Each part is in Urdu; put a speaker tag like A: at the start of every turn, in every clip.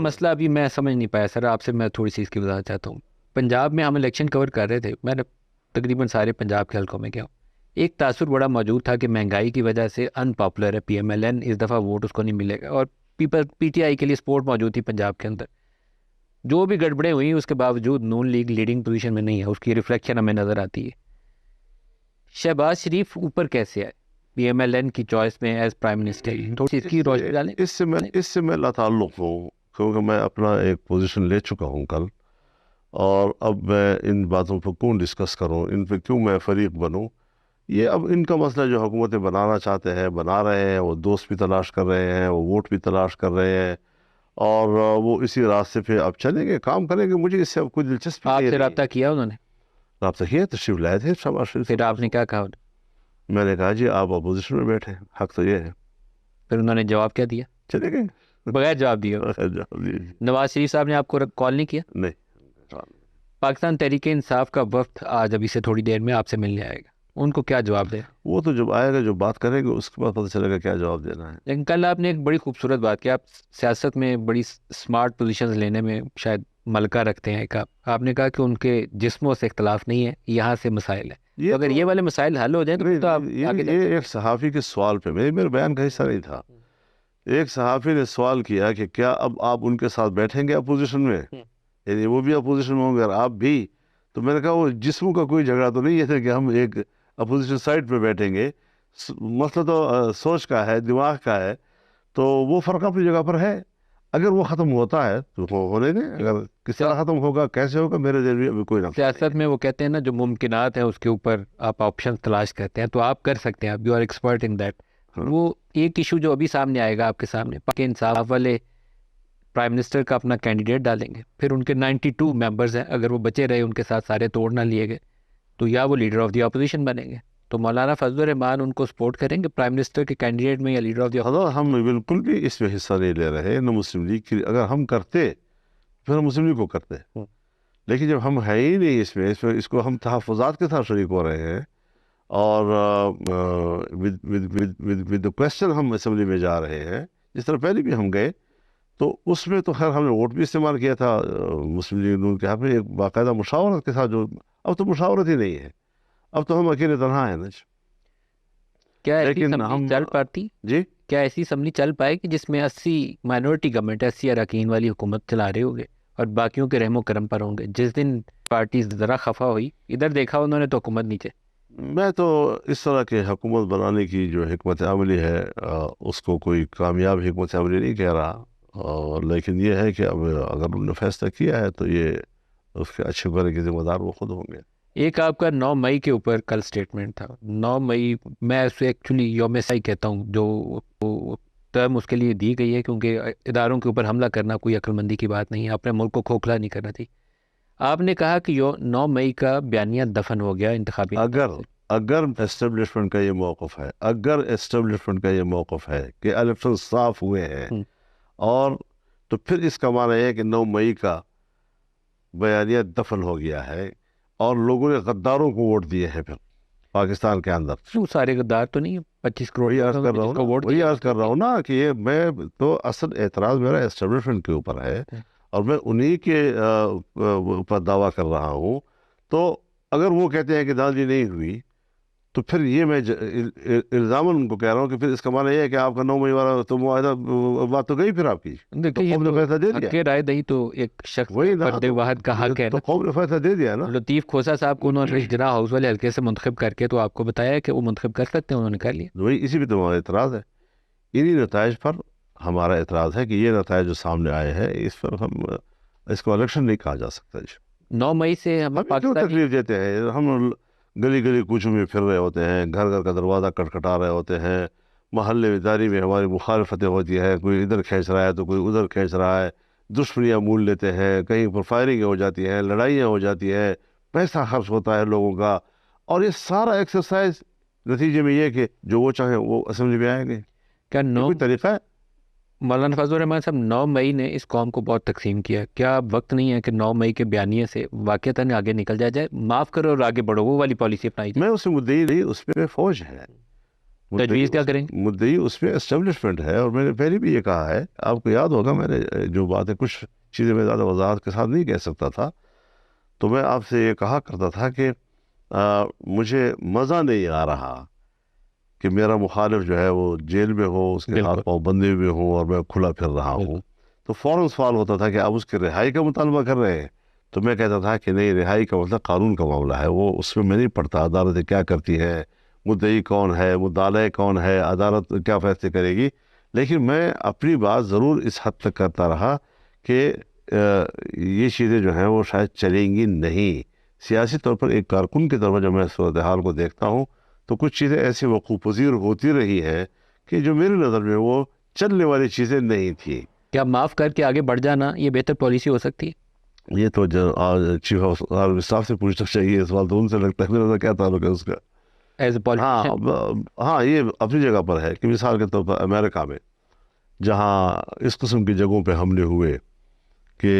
A: مسئلہ ابھی میں سمجھ نہیں پایا سر، آپ سے میں تھوڑی سی اس کی وضاحت چاہتا ہوں. پنجاب میں ہم الیکشن کور کر رہے تھے، میں نے تقریباً سارے پنجاب کے حلقوں میں گیا ہوں. ایک تاثر بڑا موجود تھا کہ مہنگائی کی وجہ سے ان پاپولر ہے PMLN، اس دفعہ ووٹ اس کو نہیں ملے گا. اور PTI کے لیے سپورٹ موجود تھی پنجاب کے اندر. جو بھی گڑبڑیں ہوئی اس کے باوجود نون لیگ لیڈنگ پوزیشن میں نہیں ہے، اس کی ریفلیکشن ہمیں نظر آتی ہے. شہباز شریف اوپر کیسے آئے PMLN کی چوائس میں ایز پرائم منسٹر؟ تھوڑی سی اس کی روشنی ڈالیں.
B: اس سے میں لاتعلق ہوں، کیونکہ میں اپنا ایک پوزیشن لے چکا ہوں کل، اور اب میں ان باتوں پہ کیوں ڈسکس کروں، ان پہ کیوں میں فریق بنوں. یہ اب ان کا مسئلہ جو حکومتیں بنانا چاہتے ہیں بنا رہے ہیں، وہ دوست بھی تلاش کر رہے ہیں، وہ ووٹ بھی تلاش کر رہے ہیں، اور وہ اسی راستے پہ اب چلیں گے، کام کریں گے. مجھے اس سے اب کوئی دلچسپی
A: آپ
B: نہیں
A: سے
B: رہی.
A: رابطہ کیا انہوں نے؟
B: رابطہ کیا، تشریف لائے تھے شہباز شریف.
A: پھر آپ نے کیا کہا؟
B: میں نے کہا جی آپ اپوزیشن میں بیٹھے، حق تو یہ ہے.
A: پھر انہوں نے جواب کیا دیا؟
B: چلے گئے
A: بغیر جواب دیے. نواز شریف صاحب نے آپ کو کال نہیں کیا؟
B: نہیں.
A: پاکستان تحریک انصاف کا وفد آج ابھی سے تھوڑی دیر میں آپ سے ملنے آئے گا، ان کو کیا جواب دیں؟
B: وہ تو جب آئے گا، جو بات کریں گے، اس کے بعد پتہ چلے گا کیا جواب دینا ہے.
A: لیکن کل آپ نے ایک بڑی خوبصورت بات کی، آپ سیاست میں بڑی سمارٹ پوزیشنز لینے میں شاید ملکہ رکھتے ہیں. آپ نے کہا کہ ان کے جسموں سے اختلاف نہیں ہے، یہاں سے مسائل ہیں. تو اگر یہ والے مسائل حل ہو جائیں تو آپ آگے
B: یہ ایک صحافی کے سوال پہ میرے بیان کا حصہ نہیں تھا. ایک صحافی نے سوال کیا کہ کیا اب آپ ان کے ساتھ بیٹھیں گے اپوزیشن میں، یعنی وہ بھی اپوزیشن میں ہوں گے اور آپ بھی. تو میں نے کہا وہ جسموں کا کوئی جھگڑا تو نہیں ہے کہ ہم ایک اپوزیشن سائڈ پہ بیٹھیں گے. مسئلہ تو سوچ کا ہے، دماغ کا ہے. تو وہ فرق اپنی جگہ پر ہے. اگر وہ ختم ہوتا ہے تو ہونے دیں. اگر کس طرح ختم ہوگا، کیسے ہوگا، میرے ذہن میں ابھی کوئی نقطہ نہیں.
A: سیاست میں وہ کہتے ہیں نا، جو ممکنات ہیں اس کے اوپر آپ آپشن تلاش کرتے ہیں، تو آپ کر سکتے ہیں، you are expert in that. وہ ایک ایشو جو ابھی سامنے آئے گا آپ کے سامنے، پاک انصاف والے پرائم منسٹر کا اپنا کینڈیڈیٹ ڈالیں گے، پھر ان کے 92 ممبرز ہیں، اگر وہ بچے رہے ان کے ساتھ سارے توڑ نہ لیے گئے تو یا وہ لیڈر آف دی اپوزیشن بنیں گے. تو مولانا فضل الرحمان ان کو سپورٹ کریں گے پرائم منسٹر کے کینڈیڈیٹ میں یا لیڈر آف دی
B: اپوزیشن؟ ہم بالکل بھی اس میں حصہ نہیں لے رہے، نہ مسلم لیگ کی. اگر ہم کرتے پھر ہم مسلم لیگ کو کرتے، لیکن جب ہم ہے ہی نہیں اس کو ہم تحفظات کے ساتھ شریک ہو رہے ہیں، اور ود کوشچن ہم اسمبلی میں جا رہے ہیں، جس طرح پہلے بھی ہم گئے. تو اس میں تو خیر ہم نے ووٹ بھی استعمال کیا تھا مسلم لیگ نون کے حق میں، ایک باقاعدہ مشاورت کے ساتھ. جو اب تو مشاورت ہی نہیں ہے، اب تو ہم اکیلے تنہا ہیں نا.
A: کیا ایسی
B: لیکن
A: اسمبلی چل پاتی؟
B: جی
A: کیا ایسی اسمبلی چل پائے کہ جس میں 80 مائنورٹی گورنمنٹ، 80 اراکین والی حکومت چلا رہے ہوں گے اور باقیوں کے رحم و کرم پر ہوں گے؟ جس دن پارٹی ذرا خفا ہوئی، ادھر دیکھا انہوں نے تو حکومت نیچے.
B: میں تو اس طرح کے حکومت بنانے کی جو حکمت عملی ہے اس کو کوئی کامیاب حکمت عملی نہیں کہہ رہا. لیکن یہ ہے کہ اب اگر انہوں نے فیصلہ کیا ہے تو یہ اس کے اچھے برے کے ذمہ دار وہ خود ہوں گے.
A: ایک آپ کا 9 مئی کے اوپر کل سٹیٹمنٹ تھا. 9 مئی میں اسے ایکچولی یوم سیائی کہتا ہوں، جو ٹرم اس کے لیے دی گئی ہے، کیونکہ اداروں کے اوپر حملہ کرنا کوئی عقل مندی کی بات نہیں ہے، اپنے ملک کو کھوکھلا نہیں کرنا تھی. آپ نے کہا کہ 9 مئی کا بیانیہ دفن ہو گیا انتخابی.
B: اگر اسٹیبلشمنٹ کا یہ موقف ہے کہ الیکشن صاف ہوئے ہیں، اور تو پھر اس کا معنی ہے کہ 9 مئی کا بیانیہ دفن ہو گیا ہے اور لوگوں نے غداروں کو ووٹ دیے ہیں. پھر پاکستان کے اندر
A: وہ سارے غدار تو نہیں، 25 کروڑ
B: وہی عرض کر رہا ہوں نا کہ یہ میں تو اصل اعتراض میرا اسٹیبلشمنٹ کے اوپر ہے، اور میں انہی کے اوپر دعویٰ کر رہا ہوں. تو اگر وہ کہتے ہیں کہ دانجی نہیں ہوئی، تو پھر یہ میں الزاماً ان کو کہہ رہا ہوں کہ پھر اس کا معنی یہ ہے کہ آپ کا 9 مئی والا تو معاہدہ بات تو گئی. پھر آپ کی قوم نے فیصلہ دے دیا،
A: رائے دہی تو ایک شخص فرد واحد کا حق ہے
B: تو قوم نے فیصلہ دے دیا نا.
A: لطیف کھوسا صاحب کو انہوں نے جناح ہاؤس والے حلقے سے منتخب کر کے تو آپ کو بتایا کہ وہ منتخب کر سکتے ہیں، انہوں نے کر لیا.
B: وہی اسی پہ تو ہمارا اعتراض ہے. انہی نتائج پر ہمارا اعتراض ہے کہ یہ نتائج جو سامنے آئے ہیں اس پر ہم اس کو الیکشن نہیں کہا جا سکتا.
A: 9 مئی سے
B: ہم کیوں تکلیف دیتے ہیں؟ ہم گلی گلی کوچوں میں پھر رہے ہوتے ہیں، گھر گھر کا دروازہ کٹکھٹا رہے ہوتے ہیں، محلے داری میں ہماری مخالفتیں ہوتی ہے، کوئی ادھر کھینچ رہا ہے تو کوئی ادھر کھینچ رہا ہے، دشمنیاں مول لیتے ہیں، کہیں پر فائرنگ ہو جاتی ہیں، لڑائیاں ہو جاتی ہیں، پیسہ خرچ ہوتا ہے لوگوں کا، اور یہ سارا ایکسرسائز نتیجے میں یہ کہ جو وہ چاہیں وہ اسمبلی میں آئیں گے.
A: کیا
B: کوئی طریقہ ہے؟
A: مولانا فضل الرحمان صاحب 9 مئی نے اس قوم کو بہت تقسیم کیا. کیا وقت نہیں ہے کہ 9 مئی کے بیانیے سے واقعتاً آگے نکل جائے، معاف کرو اور آگے بڑھو، وہ والی پالیسی اپنائی جائے؟
B: میں اس سے مدعی نہیں، اس پہ فوج ہے.
A: تجویز کیا کریں گے؟
B: مدعی اس میں اسٹیبلشمنٹ ہے، اور میں نے پہلے بھی یہ کہا ہے، آپ کو یاد ہوگا میں نے جو باتیں کچھ چیزیں میں زیادہ وضاحت کے ساتھ نہیں کہہ سکتا تھا، تو میں آپ سے یہ کہا کرتا تھا کہ مجھے مزہ نہیں آ رہا کہ میرا مخالف جو ہے وہ جیل میں ہو، اس کے ہاتھ پاؤں بندھے ہوئے ہوں اور میں کھلا پھر رہا ہوں، تو فوراً سوال ہوتا تھا کہ آپ اس کی رہائی کا مطالبہ کر رہے ہیں، تو میں کہتا تھا کہ نہیں، رہائی کا مطلب قانون کا معاملہ ہے، وہ اس میں نہیں پڑتا عدالتیں کیا کرتی ہے، مدعی کون ہے، مدعا کون ہے، عدالت کیا فیصلے کرے گی، لیکن میں اپنی بات ضرور اس حد تک کرتا رہا کہ یہ چیزیں جو ہیں وہ شاید چلیں گی نہیں۔ سیاسی طور پر ایک کارکن کے طور پر جب میں صورتحال کو دیکھتا ہوں تو کچھ چیزیں ایسی وقوع پذیر ہوتی رہی ہے کہ جو میری نظر میں وہ چلنے والی چیزیں نہیں تھیں۔
A: کیا معاف کر کے آگے بڑھ جانا یہ بہتر پالیسی ہو سکتی ہے؟
B: یہ تو چیف آف اسٹاف سے پوچھنا چاہیے، سوال تو ان سے لگتا ہے، میرا کیا تعلق ہے اس کا؟
A: ایز اے پولیٹیشین
B: ہاں یہ اپنی جگہ پر ہے کہ مثال کے طور پر امریکہ میں جہاں اس قسم کی جگہوں پہ حملے ہوئے کہ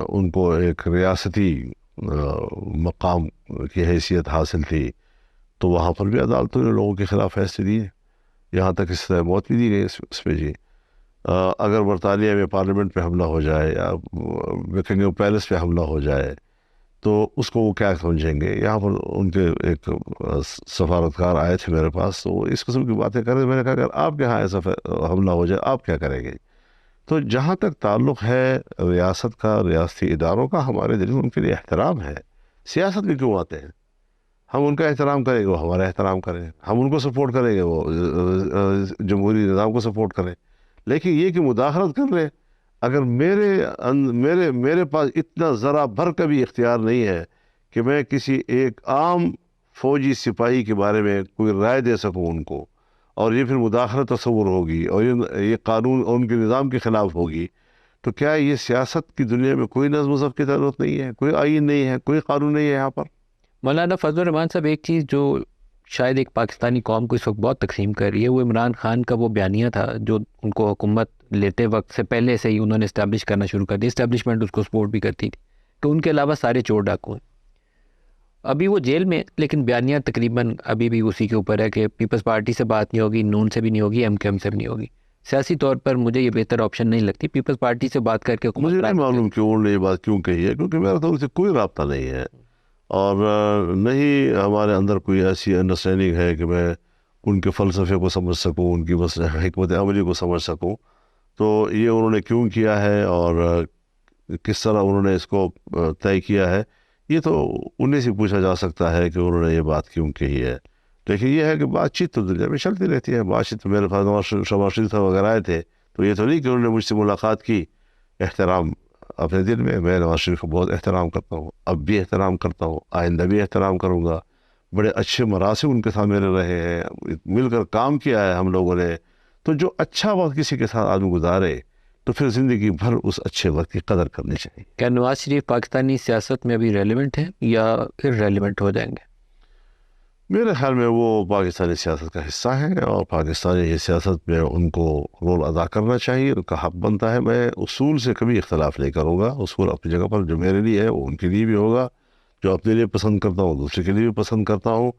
B: ان کو ایک ریاستی مقام کی حیثیت حاصل تھی، تو وہاں پر بھی عدالتوں نے لوگوں کے خلاف فیصلے دیے، یہاں تک اس سے موت بھی دی گئی اس پہ جی۔ اگر برطانیہ میں پارلیمنٹ پہ حملہ ہو جائے یا بکنگھم پیلس پہ حملہ ہو جائے تو اس کو وہ کیا سمجھیں گے؟ یہاں پر ان کے ایک سفارتکار آئے تھے میرے پاس، تو وہ اس قسم کی باتیں کر رہے، میں نے کہا اگر آپ کے یہاں ایسا حملہ ہو جائے آپ کیا کریں گے؟ تو جہاں تک تعلق ہے ریاست کا، ریاستی اداروں کا، ہمارے دل میں ان کے لیے احترام ہے۔ سیاست میں کیوں آتے ہیں؟ ہم ان کا احترام کریں گے، وہ ہمارا احترام کریں، ہم ان کو سپورٹ کریں گے، وہ جمہوری نظام کو سپورٹ کریں، لیکن یہ کہ مداخلت کر رہے، اگر میرے پاس اتنا ذرا بھر کا بھی اختیار نہیں ہے کہ میں کسی ایک عام فوجی سپاہی کے بارے میں کوئی رائے دے سکوں ان کو، اور یہ پھر مداخلت تصور ہوگی اور یہ قانون اور ان کے نظام کے خلاف ہوگی، تو کیا یہ سیاست کی دنیا میں کوئی نظم و ضبط کی ضرورت نہیں ہے؟ کوئی آئین نہیں ہے؟ کوئی قانون نہیں ہے یہاں پر؟
A: مولانا فضل الرحمان صاحب، ایک چیز جو شاید ایک پاکستانی قوم کو اس وقت بہت تقسیم کر رہی ہے، وہ عمران خان کا وہ بیانیہ تھا جو ان کو حکومت لیتے وقت سے پہلے سے ہی انہوں نے اسٹیبلش کرنا شروع کر دیا، اسٹیبلشمنٹ اس کو سپورٹ بھی کرتی تھی، تو ان کے علاوہ سارے چور ڈاکو ہیں۔ ابھی وہ جیل میں، لیکن بیانیہ تقریباً ابھی بھی اسی کے اوپر ہے کہ پیپلز پارٹی سے بات نہیں ہوگی، نون سے بھی نہیں ہوگی، ایم سے بھی نہیں ہوگی۔ سیاسی طور پر مجھے یہ بہتر آپشن نہیں لگتی، پیپلز پارٹی سے بات کر کے
B: مجھے نہیں معلوم کہ انہوں نے یہ بات کیوں کہی ہے، کیونکہ میرا تو ان سے کوئی رابطہ نہیں ہے، اور نہیں ہمارے اندر کوئی ایسی انڈرسٹینڈنگ ہے کہ میں ان کے فلسفے کو سمجھ سکوں، ان کی بس حکمت عملی کو سمجھ سکوں۔ تو یہ انہوں نے کیوں کیا ہے اور کس طرح انہوں نے اس کو طے کیا ہے، یہ تو انہیں سے پوچھا جا سکتا ہے کہ انہوں نے یہ بات کیوں کہی ہے۔ لیکن یہ ہے کہ بات چیت تو دنیا میں چلتی رہتی ہے، بات چیت میرے پاس شہباز شریف صاحب وغیرہ آئے تھے، تو یہ تو نہیں کہ انہوں نے مجھ سے ملاقات کی، احترام اپنے دل میں نواز شریف کو بہت احترام کرتا ہوں، اب بھی احترام کرتا ہوں، آئندہ بھی احترام کروں گا، بڑے اچھے مراسم ان کے ساتھ میرے رہے ہیں، مل کر کام کیا ہے ہم لوگوں نے، تو جو اچھا وقت کسی کے ساتھ آدمی گزارے تو پھر زندگی بھر اس اچھے وقت کی قدر کرنی چاہیے۔
A: کیا نواز شریف پاکستانی سیاست میں ابھی ریلیونٹ ہیں یا ریلیونٹ ہو جائیں گے؟
B: میرے خیال میں وہ پاکستانی سیاست کا حصہ ہیں، اور پاکستانی سیاست میں ان کو رول ادا کرنا چاہیے، ان کا حق بنتا ہے۔ میں اصول سے کبھی اختلاف نہیں کروں گا، اصول اپنی جگہ پر جو میرے لیے ہے وہ ان کے لیے بھی ہوگا، جو اپنے لیے پسند کرتا ہوں دوسرے کے لیے بھی پسند کرتا ہوں۔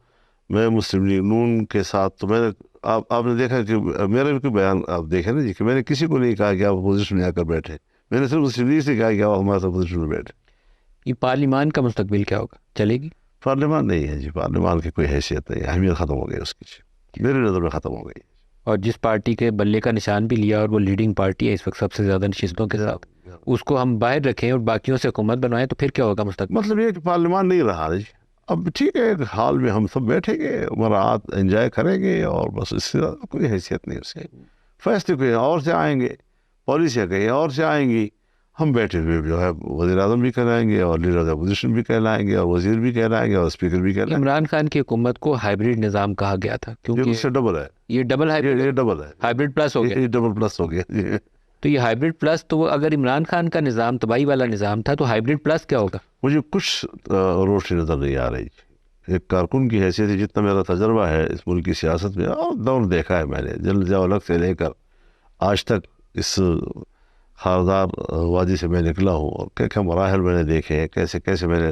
B: میں مسلم لیگ نون کے ساتھ، تو میں نے آپ نے دیکھا کہ میرا بھی بیان آپ دیکھیں نا جی، کہ میں نے کسی کو نہیں کہا کہ آپ اپوزیشن میں آ کر بیٹھے، میں نے صرف مسلم لیگ سے کہا کہ آپ ہمارے ساتھ اپوزیشن میں بیٹھے۔
A: یہ پارلیمان کا مستقبل کیا ہوگا؟ چلے گی؟
B: پارلیمان نہیں ہے جی، پارلیمان کی کوئی حیثیت نہیں ہے، اہمیت ختم ہو گئی اس کی، میری نظر میں ختم ہو گئی۔
A: اور جس پارٹی کے بلے کا نشان بھی لیا اور وہ لیڈنگ پارٹی ہے اس وقت سب سے زیادہ نشستوں کے ساتھ، اس کو ہم باہر رکھیں اور باقیوں سے حکومت بنوائیں تو پھر کیا ہوگا مستقبل؟
B: مطلب یہ کہ پارلیمان نہیں رہا جی، اب ٹھیک ہے ایک حال میں ہم سب بیٹھیں گے، مراعات انجوائے کریں گے، اور بس اس سے زیادہ کوئی حیثیت نہیں اس کی۔ فیصلے کہیں اور سے آئیں گے، پالیسیاں کہیں اور سے آئیں گی، ہم بیٹھے ہوئے جو ہے وزیر اعظم بھی کہلائیں گے، اور لیڈر آف اپوزیشن بھی کہلائیں گے، اور وزیر بھی کہلائیں گے، اور اسپیکر بھی کہلائیں گے۔
A: عمران خان کی حکومت کو ہائیبریڈ نظام کہا گیا تھا
B: یہ
A: کیونکہ
B: اس سے ڈبل ہے،
A: یہ ڈبل
B: یہ ڈبل ہے،
A: ہائیبریڈ پلس ہو گیا،
B: یہ ڈبل پلس ہو گیا جی۔
A: تو یہ ہائیبریڈ پلس، تو اگر عمران خان کا نظام تباہی والا نظام تھا تو ہائیبریڈ پلس کیا ہوگا؟
B: مجھے کچھ روشنی نظر نہیں آ رہی، ایک کارکن کی حیثیت سے جتنا میرا تجربہ ہے اس ملک کی سیاست میں، اور دور دیکھا ہے میں نے جنرل ضیاء الحق سے لے کر آج تک، اس خاردار وادی سے میں نکلا ہوں، اور کیا کیا مراحل میں نے دیکھے ہیں، کیسے کیسے میں نے